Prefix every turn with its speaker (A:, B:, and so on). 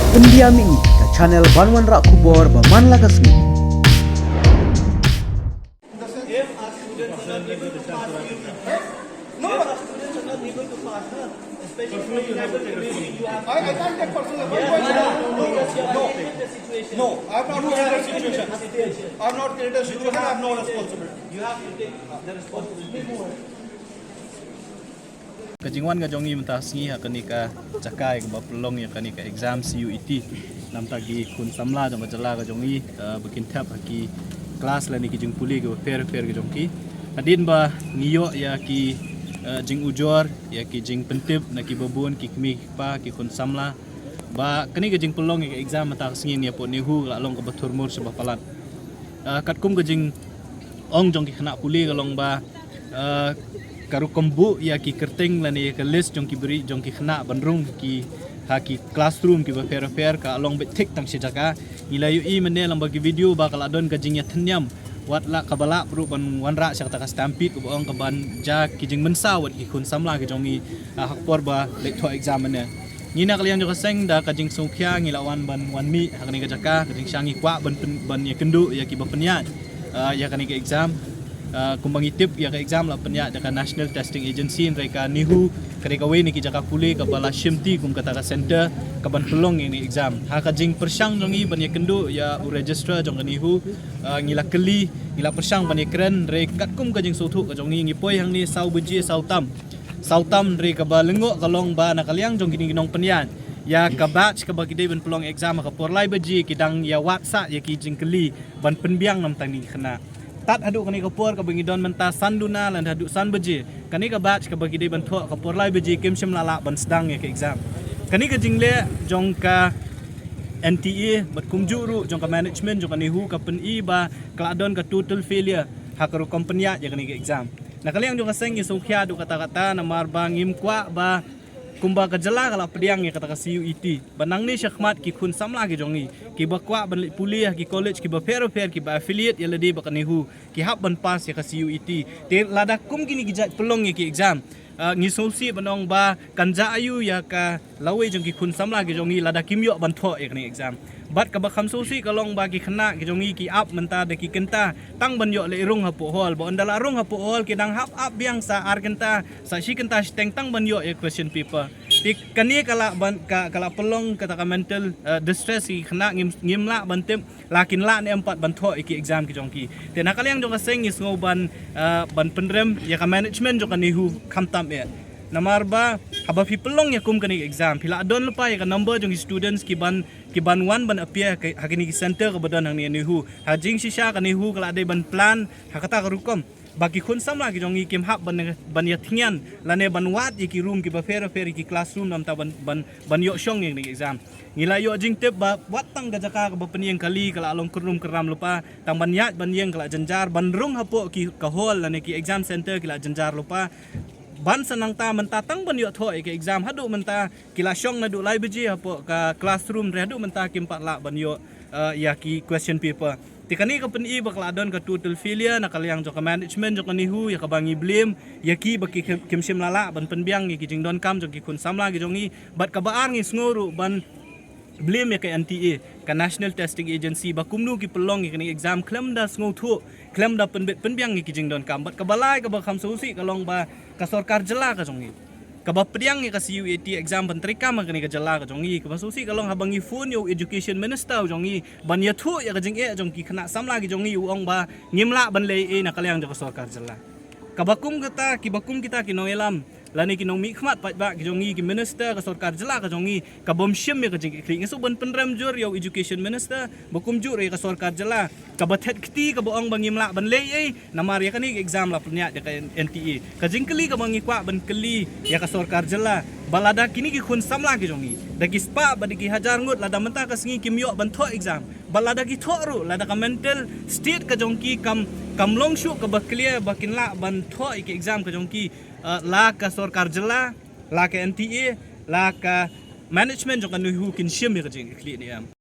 A: Pendiam ini ke channel Banwan Rak Kubor Baman Lakasmi.
B: If our students are not able to pass no, our students are not able to pass, especially for you have
C: I can't take personal. No, I have not created a situation. I have not created a situation. I have no responsibility.
B: You have to take the responsibility.
D: Kajingwan gajongi mentasngi hakani ka cakai ka pelong ya kani ka exam CUET nam tagi kun samla jong jala gajongi bikin tap haki kelas lani ki jing puli ke fair gajongki adin ba niyo ya ki jing ujor ya ki jing pentip na ki babun ki kmi pa ki kun samla ba kani ka jing pelong ya exam mentasngi ni po nihu la long ka baturmur sebab palat katkum ka jing ong jong ki khana puli ka long ba karu kombu ya ki kerting lani ka list jong ki beri jong ki khna bandrung ki haki classroom ki ba fair ka along bet tik tang sejaka ilayu I mene lam bagi video ba kala don ka jingya thanyam wat la kabala bru ban wanra sak ta ka stampit ko ong ka ban ja ki jing mensa wat ki kun samla ki jongi hakpor ba le tho exam ne ngina kalian jo seng da ka jing sungkhya ngilawan ban wan mi hakani ka jaka ka jing syangi kwa ban ya kendu ya ki ba penyat ya kani ka exam kumbangi tip ya ka exam la penya dekat National Testing Agency mereka nihu kereka we ni ki jaka puli ka bala shimti kum kata ka center ka ban pelong ini exam ha ka jing persang jongi ban ya kendu ya u register jong nihu ngila keli ngila persang ban ya keren re kat kum ka jing sotu ka jongi ngipoi hang ni sau beji sau tam re ka ba lengo kalong ba na kaliang jong gini ginong penyan ya ka batch ka bagi ban pelong exam ka porlai beji kidang ya watsa ya ki jing keli ban penbiang nam tang ni kena tat haduk kani kapur ka bangi don menta sanduna lan haduk san beji kani ka batch ka bagi dei bantu ka porlai beji kim sim lala ban sedang ya ke exam kani ka jingle jong ka NTA bat kumjuru jong ka management jong ka nihu ka pen I ba kladon ka total failure hakaru kompenya ya kani ka exam na kaliang jong ka seng ya sungkhya du kata-kata na marba ngim kwa ba kumba ka jala kala pediang ya kata ka CUET banang ni syakmat ki kun samla ki jongi ki bakwa ban kuliah ki college ki ba fair ki ba affiliate ya ledi ba kanihu ki hab ban pass ya ka CUET te lada kum gini ki jat pelong ya ki exam ngisulsi banong ba kanja ayu ya ka lawe jong ki kun samla ki jongi lada kimyo ban tho ya kani exam bat ka ba khamsusi kalong ba ki khna ki jongi ki up menta de ki kenta tang ban yo le rung ha po hol ba andala rung ha po hol ki dang hap up biang sa arkenta sa shi kenta steng tang ban yo ya question paper ti kani kala ban kala pelong kata ka mental distress ki khna ngimla ban tem lakin la ne empat ban tho ki exam ki jongki te na kaliang jong ka seng is ngo ban penrem ya ka management jong ka nihu khamtam ya namarba haba fi pelong ya kum kani exam pila don lupa ya ka number jong students ki ban wan ban appear hakini ki center ka badan hang ni hu hajing shisha ka ni hu kala de ban plan hakata ka rukom bagi kun samla ki jongi kim hab ban ya thingyan lane ban wat ki room ki ba fair ki classroom nam ta ban yo shong ni exam ngila yo jing tip ba watang gajaka ka ba peniang kali kala along kerum keram lupa tang ban yat ban yang kala janjar ban rung hapo ki ka hall lane ki exam center kala janjar lupa ban senang ta menta tang ban yo tho ke exam hadu menta kila syong na du lai beji hapo ka classroom re hadu menta kim pat la ban yo ya ki question paper tikani ka pen I bakla don ka total failure na kaliang jo ka management jo ka nihu ya ka bangi blame ya ki baki kim sim lala ban penbiang ki jing don kam jo ki kun samla ki jongi bat ka baar ngi sngoru ban blame ya ka NTA ka National Testing Agency ba kumnu ki pelong ki exam klem da sngo thu klem da penbiang ki jing don kam bat ka balai ka ba kham susi ka long ba ka sarkar jela ka jongi ka ba pediang ka CUET exam ban trika ma ka jela ka jongi ka ba susi ka long habangi phone yo education minister jongi ban ya thu ya ka jing e jong ki khana samla ki jongi uong ba ngimla ban le e na kalyang ka sarkar jela ka bakum kita ki noelam lani ki nong mi khmat pat ba ki jongi ki minister ka sarkar jela ka jongi ka bom shim me ka jing kli ngesu ban penrem jur yo education minister bakum jur ka sarkar jela ka bathet kti ka boong bangim la ban le ei namar ya kani exam la punya de ka NTA ka jing kli ka bangi kwa ban kli ya ka sarkar jela balada kini ki khun samla ki jongi dagi spa badagi hajar ngut lada menta ka singi kimyo ban tho exam balada ki tho ru lada ka mental state ka jongki kam long shu ka ba clear bakin la ban tho ki exam ka jongki la ka sarkar jela la ka NTA la ka management jong ka nuhu kin shim ka jing kli ni am